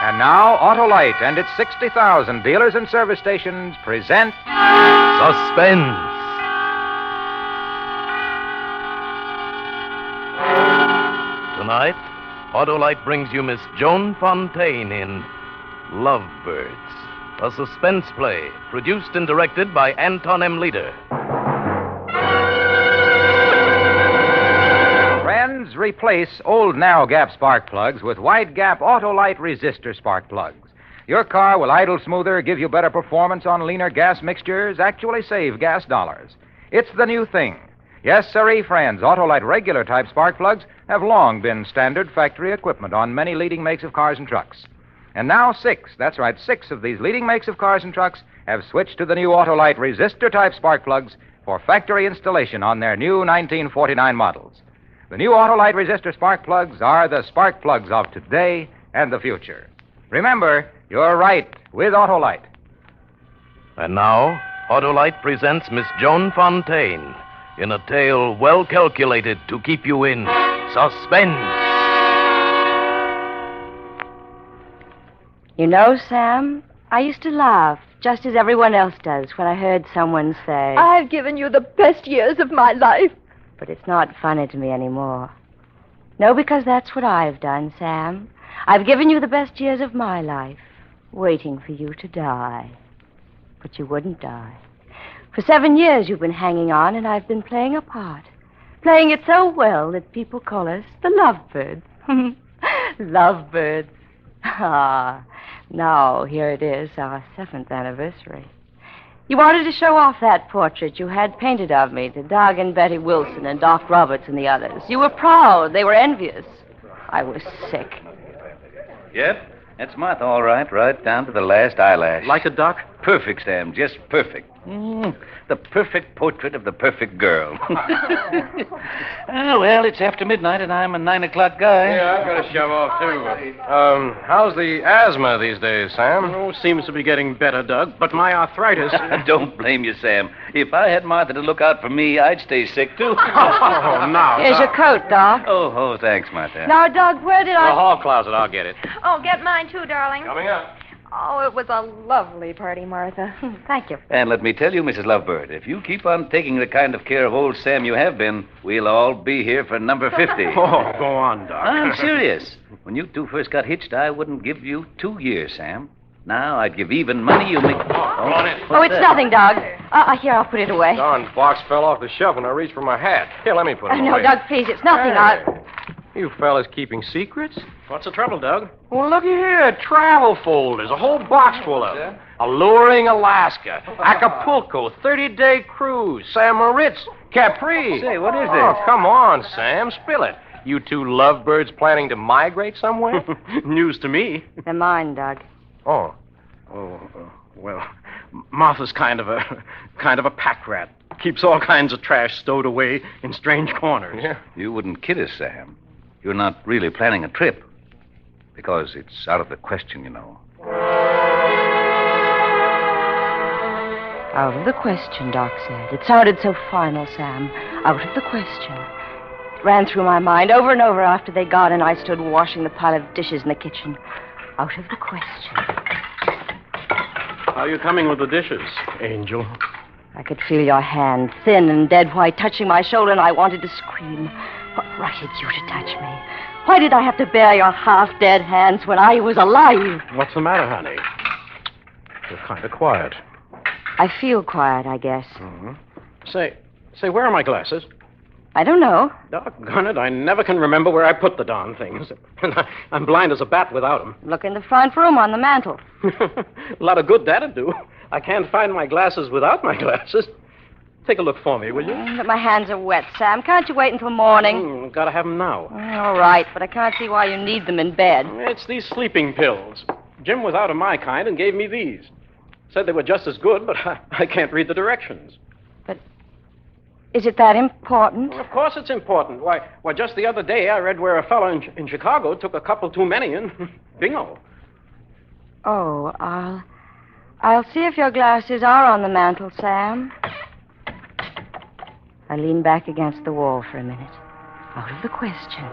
And now, Autolite and its 60,000 dealers and service stations present Suspense. Tonight, Autolite brings you Miss Joan Fontaine in Lovebirds, a suspense play produced and directed by Anton M. Leader. Friends, replace old narrow gap spark plugs with wide gap Autolite resistor spark plugs. Your car will idle smoother, give you better performance on leaner gas mixtures, actually save gas dollars. It's the new thing. Yes, sirree, friends, Autolite regular type spark plugs have long been standard factory equipment on many leading makes of cars and trucks. And now six of these leading makes of cars and trucks have switched to the new Autolite resistor type spark plugs for factory installation on their new 1949 models. The new Autolite resistor spark plugs are the spark plugs of today and the future. Remember, you're right with Autolite. And now, Autolite presents Miss Joan Fontaine in a tale well calculated to keep you in suspense. You know, Sam, I used to laugh, just as everyone else does, when I heard someone say, I've given you the best years of my life. but it's not funny to me anymore. No, because that's what I've done, Sam. I've given you the best years of my life, waiting for you to die. But you wouldn't die. For 7 years you've been hanging on, and I've been playing a part. Playing it so well that people call us the Lovebirds. Lovebirds. Ah, now here it is, our 7th anniversary. You wanted to show off that portrait you had painted of me to Doug and Betty Wilson and Doc Roberts and the others. You were proud. They were envious. I was sick. Yep, that's Martha, all right down to the last eyelash. Like it, Doc? Perfect, Sam, just perfect. The perfect portrait of the perfect girl. Well, it's after midnight, and I'm a 9 o'clock guy. Yeah, I've got to shove off, too. How's the asthma these days, Sam? Oh, seems to be getting better, Doug, but my arthritis... Don't blame you, Sam. If I had Martha to look out for me, I'd stay sick, too. Oh, now. Here's your coat, Doc. Oh, thanks, Martha. Now, Doug, where did The I... hall closet, I'll get it. Oh, get mine too, darling. Coming up. Oh, it was a lovely party, Martha. Thank you. And let me tell you, Mrs. Lovebird, if you keep on taking the kind of care of old Sam you have been, we'll all be here for number 50. Oh, go on, Doc. I'm serious. When you two first got hitched, I wouldn't give you 2 years, Sam. Now I'd give even money you make... Oh, it's nothing, Doug. Here, I'll put it away. Don's box fell off the shelf, and I reached for my hat. Here, let me put it No, away. Doug, please, it's nothing. Hey. You fellas keeping secrets? What's the trouble, Doug? Well, looky here. Travel folders. A whole box full of them. Alluring Alaska. Acapulco. 30-day cruise. San Moritz. Capri. Say, what is this? Oh, come on, Sam. Spill it. You two lovebirds planning to migrate somewhere? News to me. They're mine, Doug. Oh. Well, Martha's kind of a pack rat. Keeps all kinds of trash stowed away in strange corners. Yeah. You wouldn't kid us, Sam. You're not really planning a trip. Because it's out of the question, you know. Out of the question, Doc said. It sounded so final, Sam. Out of the question. It ran through my mind over and over after they got and I stood washing the pile of dishes in the kitchen. Out of the question. How are you coming with the dishes, Angel? I could feel your hand, thin and dead white, touching my shoulder, and I wanted to scream. What right had you to touch me? Why did I have to bear your half-dead hands when I was alive? What's the matter, honey? You're kind of quiet. I feel quiet, I guess. Mm-hmm. Say, where are my glasses? I don't know. Doggone it, I never can remember where I put the darn things. I'm blind as a bat without them. Look in the front room on the mantel. A lot of good that'd do. I can't find my glasses without my glasses. Take a look for me, will you? But my hands are wet, Sam. Can't you wait until morning? Gotta have them now. All right, but I can't see why you need them in bed. It's these sleeping pills. Jim was out of my kind and gave me these. Said they were just as good, but I can't read the directions. But is it that important? Well, of course it's important. Why, just the other day I read where a fellow in Chicago took a couple too many and bingo. Oh, I'll see if your glasses are on the mantel, Sam. I leaned back against the wall for a minute. Out of the question.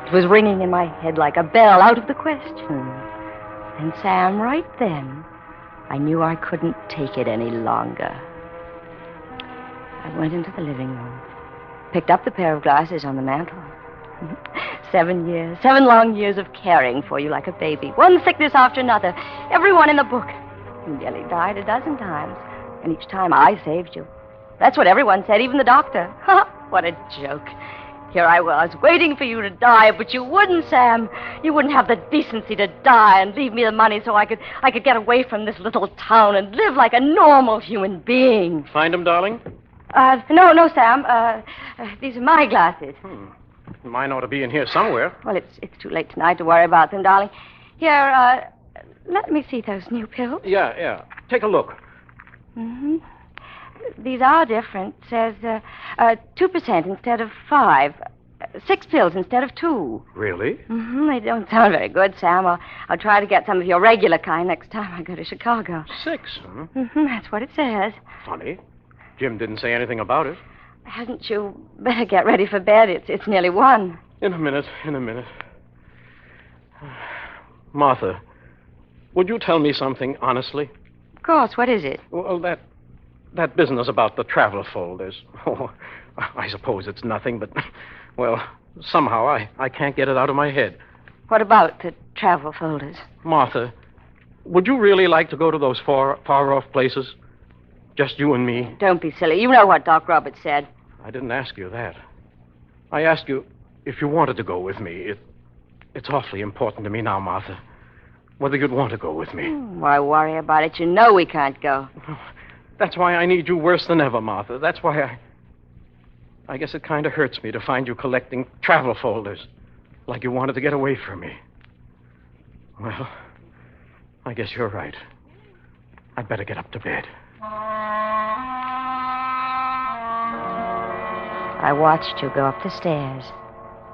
It was ringing in my head like a bell. Out of the question. And Sam, right then, I knew I couldn't take it any longer. I went into the living room, picked up the pair of glasses on the mantel. 7 years, 7 long years of caring for you like a baby. One sickness after another. Everyone in the book. You nearly died a dozen times. And each time I saved you. That's what everyone said, even the doctor. What a joke. Here I was, waiting for you to die, but you wouldn't, Sam. You wouldn't have the decency to die and leave me the money so I could get away from this little town and live like a normal human being. Find him, darling? No, Sam. These are my glasses. Mine ought to be in here somewhere. Well, it's too late tonight to worry about them, darling. Here, let me see those new pills. Yeah. Take a look. Mm-hmm. These are different. It says 2% instead of 5. 6 pills instead of 2. Really? Mm-hmm. They don't sound very good, Sam. I'll try to get some of your regular kind next time I go to Chicago. 6, huh? Mm-hmm. That's what it says. Funny. Jim didn't say anything about it. Hadn't you better get ready for bed? It's nearly 1. In a minute. Martha, would you tell me something honestly? Of course. What is it? Well, that business about the travel folders. Oh, I suppose it's nothing, but, well, somehow I can't get it out of my head. What about the travel folders? Martha, would you really like to go to those far-off places? Just you and me? Don't be silly. You know what Doc Roberts said. I didn't ask you that. I asked you if you wanted to go with me. It's awfully important to me now, Martha. Whether you'd want to go with me. Why worry about it? You know we can't go. That's why I need you worse than ever, Martha. That's why I guess it kind of hurts me to find you collecting travel folders. Like you wanted to get away from me. Well, I guess you're right. I'd better get up to bed. I watched you go up the stairs,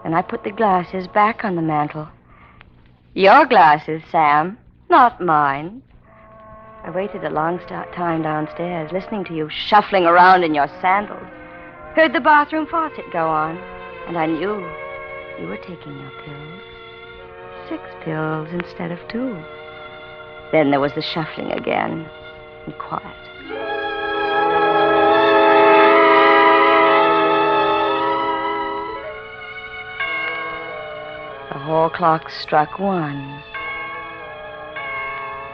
and I put the glasses back on the mantel. Your glasses, Sam, not mine. I waited a long time downstairs, listening to you shuffling around in your sandals. Heard the bathroom faucet go on, and I knew you were taking your pills. 6 pills instead of 2. Then there was the shuffling again, and quiet. The hall clock struck 1.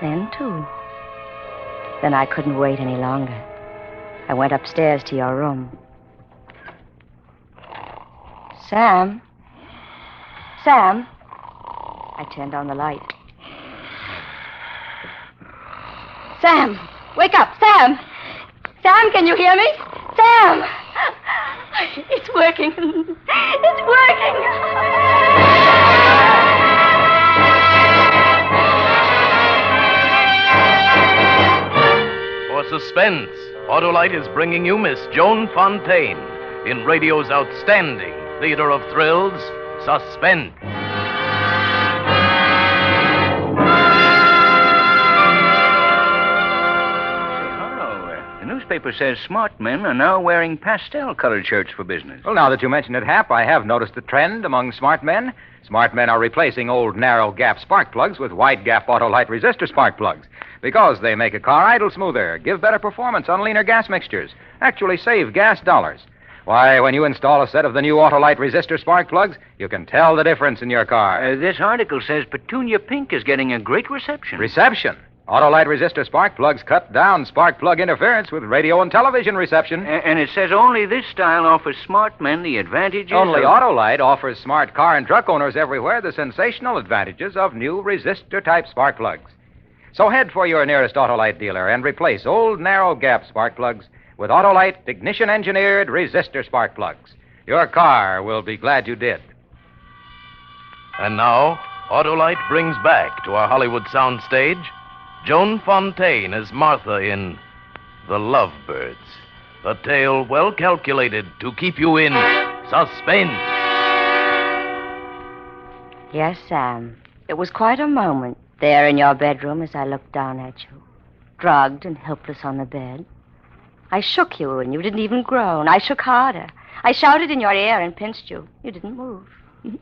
Then 2. Then I couldn't wait any longer. I went upstairs to your room. Sam? I turned on the light. Sam! Wake up! Sam! Sam, can you hear me? Sam! It's working. It's working. For Suspense, Autolite is bringing you Miss Joan Fontaine in radio's outstanding theater of thrills, Suspense. The newspaper says smart men are now wearing pastel-colored shirts for business. Well, now that you mention it, Hap, I have noticed a trend among smart men. Smart men are replacing old narrow-gap spark plugs with wide-gap Autolite resistor spark plugs because they make a car idle smoother, give better performance on leaner gas mixtures, actually save gas dollars. Why, when you install a set of the new Autolite resistor spark plugs, you can tell the difference in your car. This article says Petunia Pink is getting a great reception. Reception? Autolite resistor spark plugs cut down spark plug interference with radio and television reception. And it says only this style offers smart men the advantages Only Autolite offers smart car and truck owners everywhere the sensational advantages of new resistor-type spark plugs. So head for your nearest Autolite dealer and replace old narrow-gap spark plugs with Autolite ignition-engineered resistor spark plugs. Your car will be glad you did. And now, Autolite brings back to our Hollywood soundstage Joan Fontaine as Martha in The Lovebirds, a tale well calculated to keep you in suspense. Yes, Sam. It was quite a moment there in your bedroom as I looked down at you, drugged and helpless on the bed. I shook you, and you didn't even groan. I shook harder. I shouted in your ear and pinched you. You didn't move. It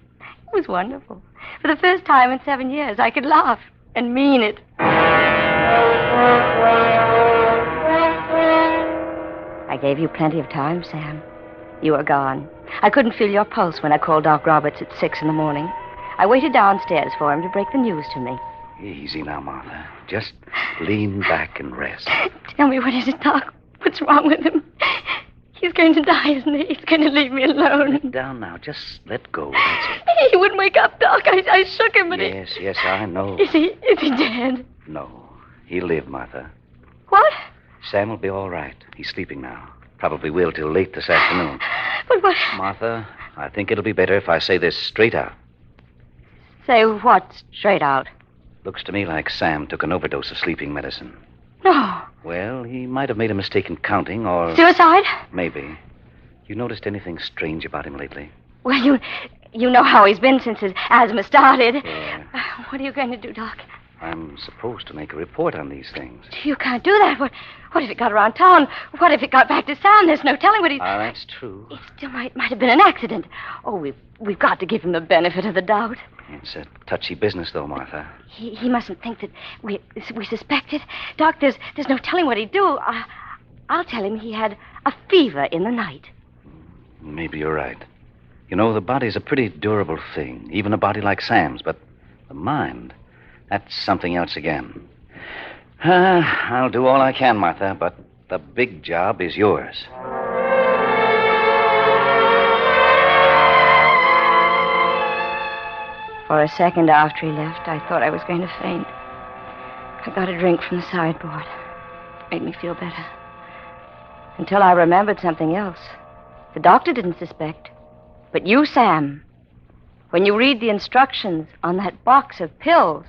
was wonderful. For the first time in 7 years, I could laugh. and mean it. I gave you plenty of time, Sam. You were gone. I couldn't feel your pulse when I called Doc Roberts at 6 in the morning. I waited downstairs for him to break the news to me. Easy now, Martha. Just lean back and rest. Tell me, what is it, Doc? What's wrong with him? He's going to die, isn't he? He's going to leave me alone. Sit down now. Just let go. That's it. He wouldn't wake up, Doc. I shook him, but Yes, I know. Is he dead? No. He'll live, Martha. What? Sam will be all right. He's sleeping now. Probably will till late this afternoon. But what? Martha, I think it'll be better if I say this straight out. Say what straight out? Looks to me like Sam took an overdose of sleeping medicine. No. Well, he might have made a mistake in counting, or... Suicide? Maybe. You noticed anything strange about him lately? Well, you know how he's been since his asthma started. Yeah. What are you going to do, Doc? I'm supposed to make a report on these things. You can't do that. What if it got around town? What if it got back to Sam? There's no telling what he... Ah, that's true. It still might have been an accident. Oh, we've got to give him the benefit of the doubt. It's a touchy business, though, Martha. He mustn't think that we suspect it. Doc, there's no telling what he'd do. I'll tell him he had a fever in the night. Maybe you're right. You know, the body's a pretty durable thing, even a body like Sam's, but the mind, that's something else again. I'll do all I can, Martha, but the big job is yours. For a second after he left, I thought I was going to faint. I got a drink from the sideboard. Made me feel better. Until I remembered something else. The doctor didn't suspect. But you, Sam, when you read the instructions on that box of pills...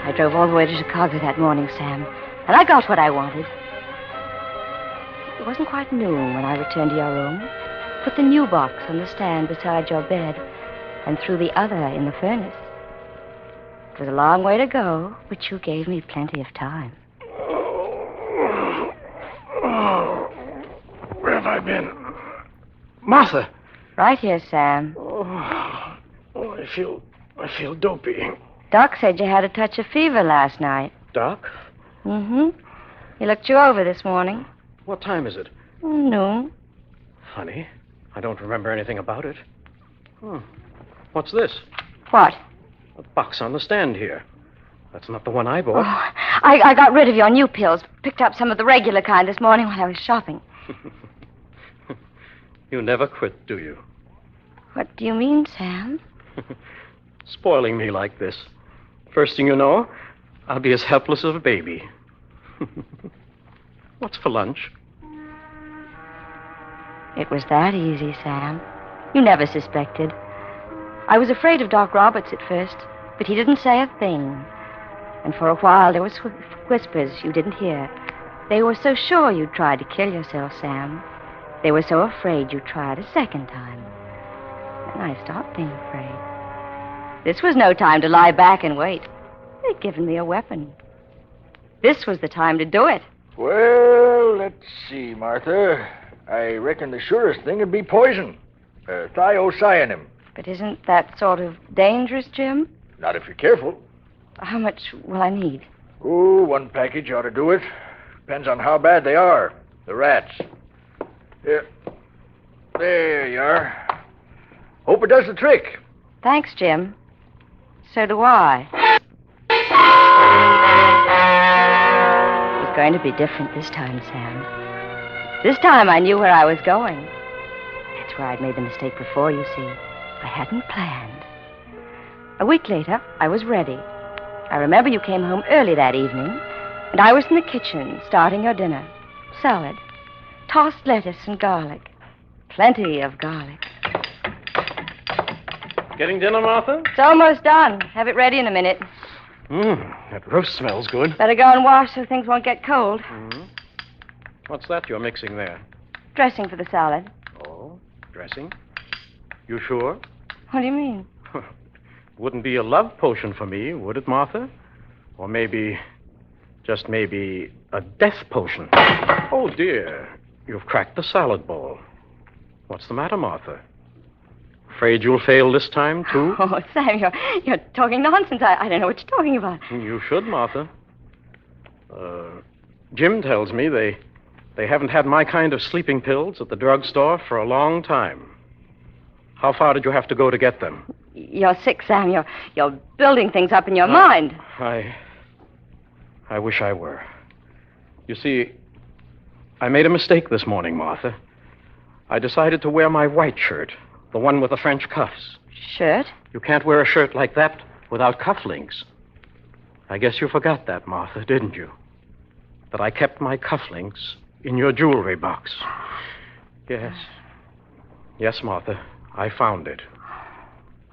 I drove all the way to Chicago that morning, Sam, and I got what I wanted. It wasn't quite noon when I returned to your room. Put the new box on the stand beside your bed and threw the other in the furnace. It was a long way to go, but you gave me plenty of time. Where have I been? Martha! Right here, Sam. I feel dopey. Doc said you had a touch of fever last night. Doc? Mm-hmm. He looked you over this morning. What time is it? Noon. Funny. I don't remember anything about it. What's this? What? A box on the stand here. That's not the one I bought. Oh, I got rid of your new pills. Picked up some of the regular kind this morning while I was shopping. You never quit, do you? What do you mean, Sam? Spoiling me like this. First thing you know, I'll be as helpless as a baby. What's for lunch? It was that easy, Sam. You never suspected. I was afraid of Doc Roberts at first, but he didn't say a thing. And for a while there was whispers you didn't hear. They were so sure you'd try to kill yourself, Sam. They were so afraid you'd try it a second time. And I stopped being afraid. This was no time to lie back and wait. They'd given me a weapon. This was the time to do it. Well, let's see, Martha. I reckon the surest thing would be poison. Thiocyanin. But isn't that sort of dangerous, Jim? Not if you're careful. How much will I need? Oh, one package ought to do it. Depends on how bad they are. The rats. Here. There you are. Hope it does the trick. Thanks, Jim. So do I. It was going to be different this time, Sam. This time I knew where I was going. That's where I'd made the mistake before, you see. I hadn't planned. A week later, I was ready. I remember you came home early that evening, and I was in the kitchen starting your dinner. Salad, tossed lettuce and garlic. Plenty of garlic. Getting dinner, Martha? It's almost done. Have it ready in a minute. That roast smells good. Better go and wash so things won't get cold. What's that you're mixing there? Dressing for the salad. Oh, dressing? You sure? What do you mean? Wouldn't be a love potion for me, would it, Martha? Or maybe, just maybe, a death potion. Oh, dear. You've cracked the salad bowl. What's the matter, Martha? Afraid you'll fail this time, too? Oh, Sam, you're talking nonsense. I don't know what you're talking about. You should, Martha. Jim tells me they haven't had my kind of sleeping pills at the drugstore for a long time. How far did you have to go to get them? You're sick, Sam. You're building things up in your mind. I wish I were. You see, I made a mistake this morning, Martha. I decided to wear my white shirt, the one with the French cuffs. Shirt? You can't wear a shirt like that without cufflinks. I guess you forgot that, Martha, didn't you? That I kept my cufflinks in your jewelry box. Yes. Yes, Martha, I found it.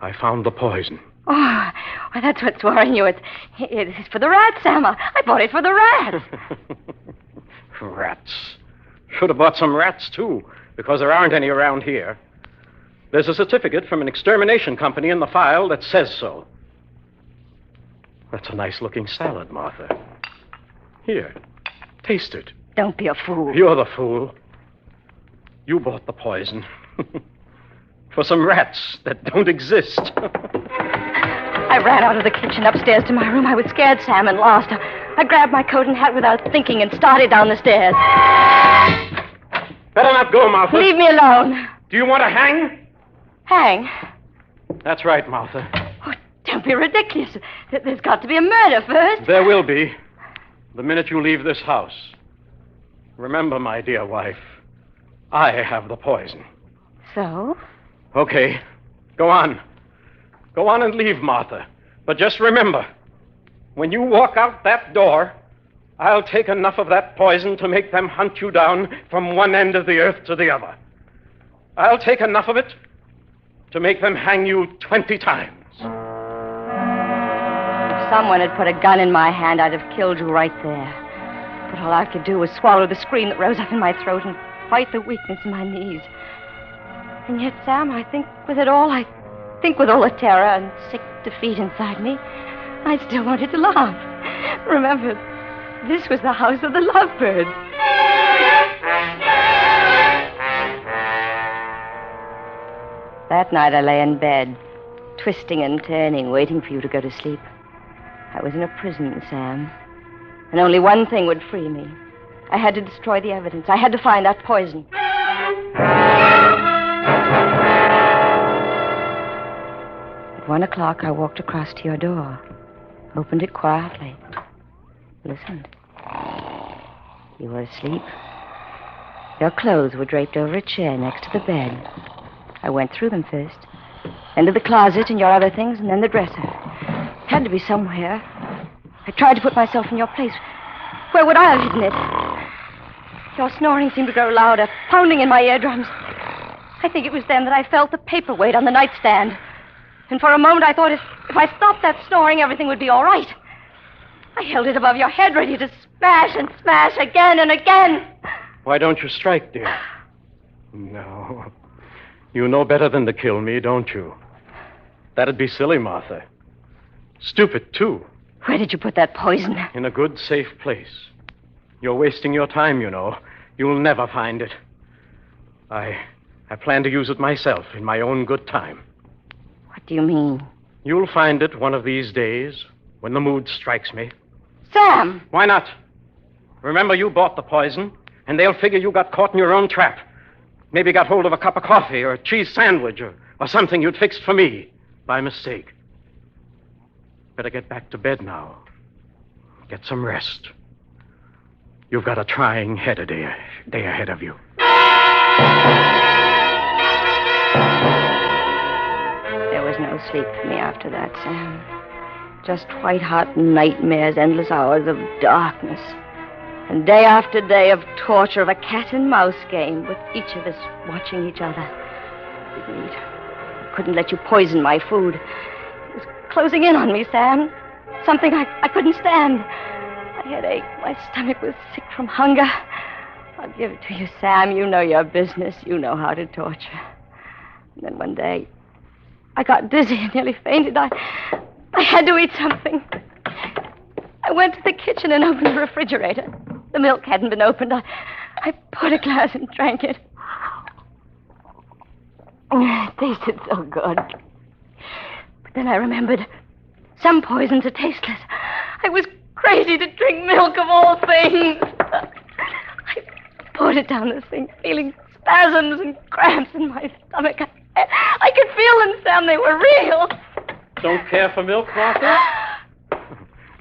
I found the poison. Oh, well, that's what's worrying you. It's for the rat, Sam. I bought it for the rat. Rats. Should have bought some rats, too, because there aren't any around here. There's a certificate from an extermination company in the file that says so. That's a nice-looking salad, Martha. Here, taste it. Don't be a fool. You're the fool. You bought the poison. For some rats that don't exist. I ran out of the kitchen upstairs to my room. I was scared, Sam, and lost. I grabbed my coat and hat without thinking and started down the stairs. Better not go, Martha. Leave me alone. Do you want to hang? Hang? That's right, Martha. Oh, don't be ridiculous. There's got to be a murder first. There will be. The minute you leave this house. Remember, my dear wife, I have the poison. So? Okay. Go on. Go on and leave, Martha. But just remember, when you walk out that door, I'll take enough of that poison to make them hunt you down from one end of the earth to the other. I'll take enough of it to make them hang you 20 times. If someone had put a gun in my hand, I'd have killed you right there. But all I could do was swallow the scream that rose up in my throat and fight the weakness in my knees. And yet, Sam, I think with it all, with all the terror and sick defeat inside me, I still wanted to laugh. Remember, this was the house of the Lovebirds. That night I lay in bed, twisting and turning, waiting for you to go to sleep. I was in a prison, Sam, and only one thing would free me. I had to destroy the evidence. I had to find that poison. At 1 o'clock, I walked across to your door, opened it quietly, listened. You were asleep. Your clothes were draped over a chair next to the bed. I went through them first, then to the closet and your other things, and then the dresser. It had to be somewhere. I tried to put myself in your place. Where would I have hidden it? Your snoring seemed to grow louder, pounding in my eardrums. I think it was then that I felt the paperweight on the nightstand. And for a moment I thought if I stopped that snoring, everything would be all right. I held it above your head, ready to smash and smash again and again. Why don't you strike, dear? No. You know better than to kill me, don't you? That'd be silly, Martha. Stupid, too. Where did you put that poison? In a good, safe place. You're wasting your time, you know. You'll never find it. I plan to use it myself in my own good time. What do you mean? You'll find it one of these days when the mood strikes me. Sam! Why not? Remember, you bought the poison, and they'll figure you got caught in your own trap. Maybe got hold of a cup of coffee or a cheese sandwich or something you'd fixed for me by mistake. Better get back to bed now. Get some rest. You've got a trying day ahead of you. There was no sleep for me after that, Sam. Just white-hot nightmares, endless hours of darkness. And day after day of torture, of a cat-and-mouse game, with each of us watching each other. Didn't eat. Couldn't let you poison my food. It was closing in on me, Sam. Something I couldn't stand. My head ached. My stomach was sick from hunger. I'll give it to you, Sam. You know your business. You know how to torture. And then one day, I got dizzy and nearly fainted. I had to eat something. I went to the kitchen and opened the refrigerator. The milk hadn't been opened. I poured a glass and drank it. It tasted so good. But then I remembered some poisons are tasteless. I was crazy to drink milk of all things. I poured it down the sink, feeling spasms and cramps in my stomach. I could feel them, Sam. They were real. Don't care for milk, Martha?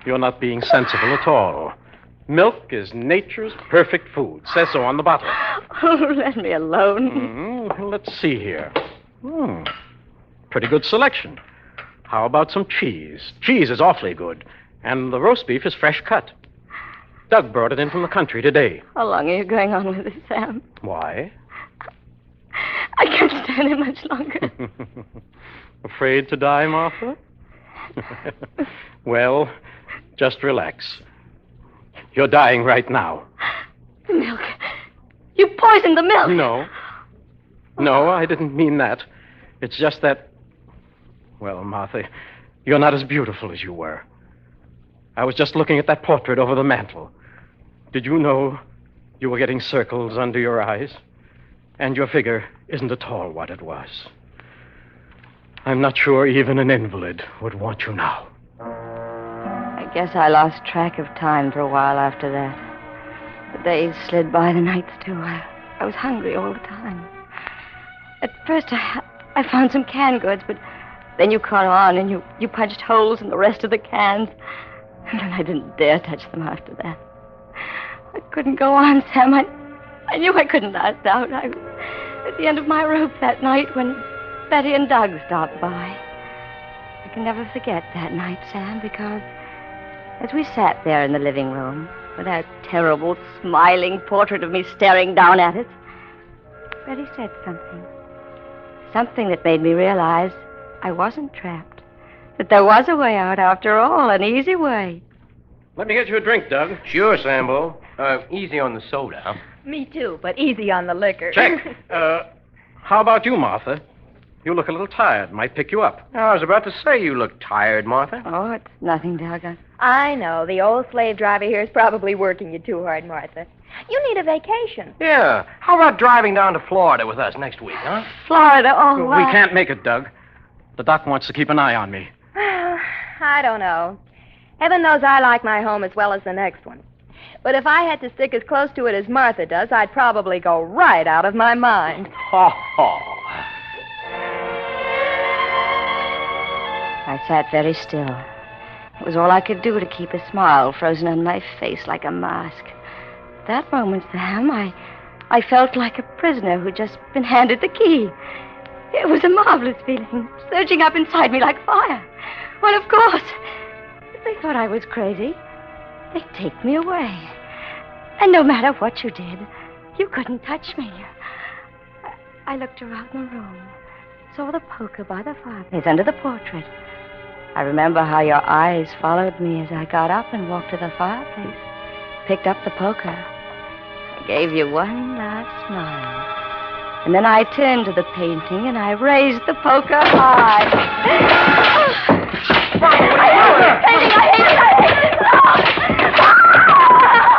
You're not being sensible at all. Milk is nature's perfect food. Says so on the bottle. Oh, let me alone. Let's see here. Pretty good selection. How about some cheese? Cheese is awfully good. And the roast beef is fresh cut. Doug brought it in from the country today. How long are you going on with this, Sam? Why? I can't stand it much longer. Afraid to die, Martha? Well, just relax. You're dying right now. The milk. You poisoned the milk. No, I didn't mean that. It's just that... Well, Martha, you're not as beautiful as you were. I was just looking at that portrait over the mantel. Did you know you were getting circles under your eyes? And your figure isn't at all what it was. I'm not sure even an invalid would want you now. I guess I lost track of time for a while after that. The days slid by, the nights, too. I was hungry all the time. At first, I found some canned goods, but then you caught on and you punched holes in the rest of the cans. And then I didn't dare touch them after that. I couldn't go on, Sam. I knew I couldn't last out. I was at the end of my rope that night when Betty and Doug stopped by. I can never forget that night, Sam, because as we sat there in the living room with that terrible, smiling portrait of me staring down at it, Betty said something. Something that made me realize I wasn't trapped. That there was a way out after all, an easy way. Let me get you a drink, Doug. Sure, Sambo. Easy on the soda, huh? Me too, but easy on the liquor. Check. How about you, Martha? You look a little tired. Might pick you up. I was about to say you look tired, Martha. Oh, it's nothing, Doug. I know. The old slave driver here is probably working you too hard, Martha. You need a vacation. Yeah. How about driving down to Florida with us next week, huh? Florida, oh, We can't make it, Doug. The doc wants to keep an eye on me. I don't know. Heaven knows I like my home as well as the next one. But if I had to stick as close to it as Martha does, I'd probably go right out of my mind. Ha ha. I sat very still. It was all I could do to keep a smile frozen on my face like a mask. At that moment, Sam, I felt like a prisoner who'd just been handed the key. It was a marvelous feeling, surging up inside me like fire. Well, of course, if they thought I was crazy, they'd take me away. And no matter what you did, you couldn't touch me. I looked around the room, saw the poker by the fireplace under the portrait. I remember how your eyes followed me as I got up and walked to the fireplace, picked up the poker. I gave you one last smile. And then I turned to the painting and I raised the poker high. I hate it!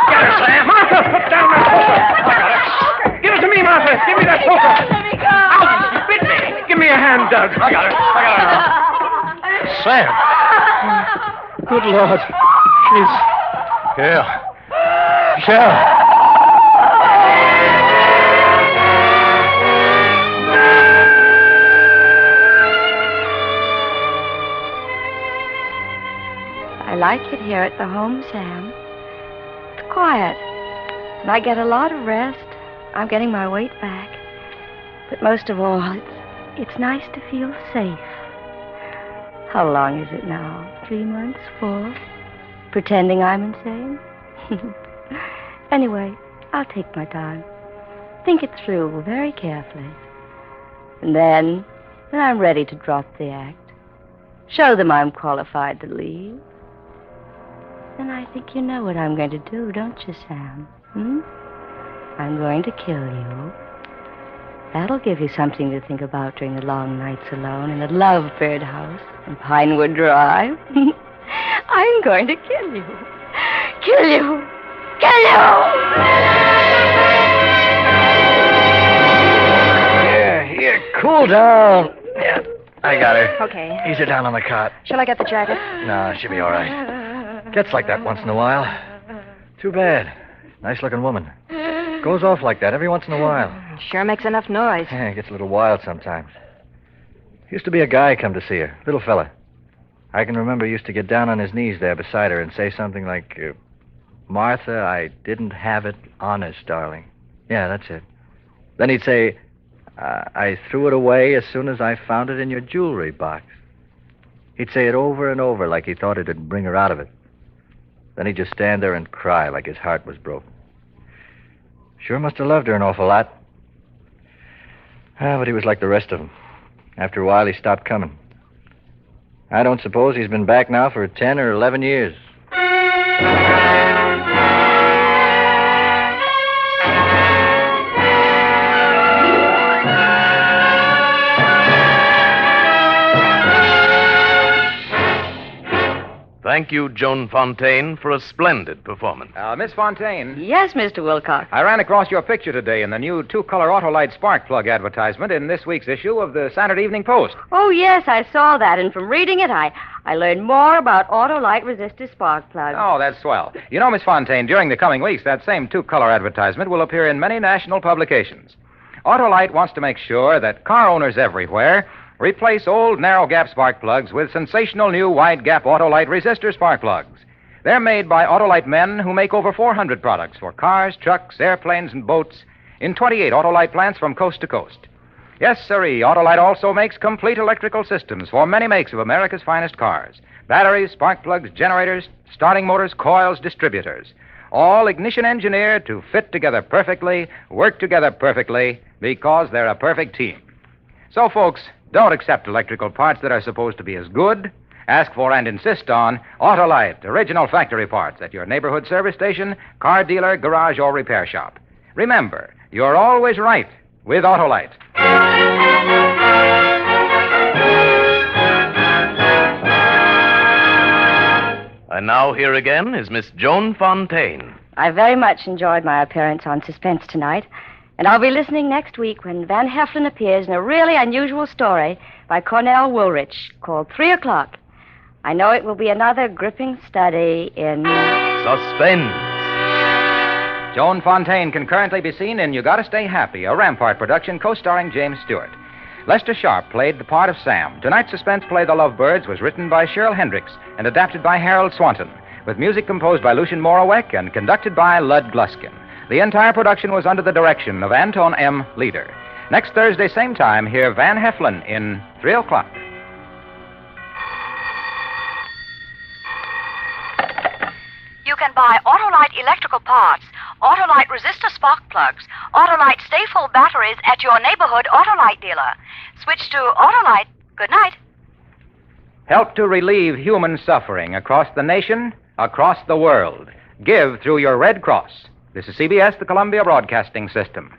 Get her, Sam. Martha, put down that poker. I got it. Give it to me, Martha. Give me that poker. Let me go. Ouch, you bit me. Give me a hand, Doug. I got her. Sam. Good Lord. She's... Yeah. I like it here at the home, Sam. It's quiet. And I get a lot of rest. I'm getting my weight back. But most of all, it's nice to feel safe. How long is it now? 3 months? 4? Pretending I'm insane? Anyway, I'll take my time. Think it through very carefully. And then I'm ready to drop the act. Show them I'm qualified to leave. Then I think you know what I'm going to do, don't you, Sam? I'm going to kill you. That'll give you something to think about during the long nights alone in the Lovebird house in Pinewood Drive. I'm going to kill you. Kill you. Kill you! Yeah, cool Cool down. Yeah, I got her. Okay. Ease her down on the cot. Shall I get the jacket? No, she'll be all right. Gets like that once in a while. Too bad. Nice-looking woman. Goes off like that every once in a while. Sure makes enough noise. Yeah, gets a little wild sometimes. Used to be a guy come to see her, little fella. I can remember he used to get down on his knees there beside her and say something like, Martha, I didn't have it honest, darling. Yeah, that's it. Then he'd say, I threw it away as soon as I found it in your jewelry box. He'd say it over and over like he thought it'd bring her out of it. Then he'd just stand there and cry like his heart was broken. Sure must have loved her an awful lot. But he was like the rest of them. After a while, he stopped coming. I don't suppose he's been back now for 10 or 11 years. Thank you, Joan Fontaine, for a splendid performance. Miss Fontaine, Yes, Mr. Wilcox. I ran across your picture today in the new two-color Autolite spark plug advertisement in this week's issue of the Saturday Evening Post. Oh, yes, I saw that, and from reading it, I learned more about Autolite resistor spark plugs. Oh, that's swell. You know, Miss Fontaine, during the coming weeks, that same two-color advertisement will appear in many national publications. Autolite wants to make sure that car owners everywhere replace old narrow-gap spark plugs with sensational new wide-gap Autolite resistor spark plugs. They're made by Autolite men who make over 400 products for cars, trucks, airplanes, and boats in 28 Autolite plants from coast to coast. Yes, sirree, Autolite also makes complete electrical systems for many makes of America's finest cars. Batteries, spark plugs, generators, starting motors, coils, distributors. All ignition engineered to fit together perfectly, work together perfectly, because they're a perfect team. So, folks, don't accept electrical parts that are supposed to be as good. Ask for and insist on Autolite, original factory parts at your neighborhood service station, car dealer, garage, or repair shop. Remember, you're always right with Autolite. And now here again is Miss Joan Fontaine. I very much enjoyed my appearance on Suspense tonight, and I'll be listening next week when Van Heflin appears in a really unusual story by Cornell Woolrich called 3 O'Clock. I know it will be another gripping study in Suspense. Joan Fontaine can currently be seen in You Gotta Stay Happy, a Rampart production co-starring James Stewart. Lester Sharp played the part of Sam. Tonight's suspense play, The Lovebirds, was written by Cheryl Hendricks and adapted by Harold Swanton, with music composed by Lucien Moraweck and conducted by Lud Gluskin. The entire production was under the direction of Anton M. Leader. Next Thursday, same time, hear Van Heflin in 3 O'Clock. You can buy Autolite electrical parts, Autolite resistor spark plugs, Autolite stay-full batteries at your neighborhood Autolite dealer. Switch to Autolite. Good night. Help to relieve human suffering across the nation, across the world. Give through your Red Cross. This is CBS, the Columbia Broadcasting System.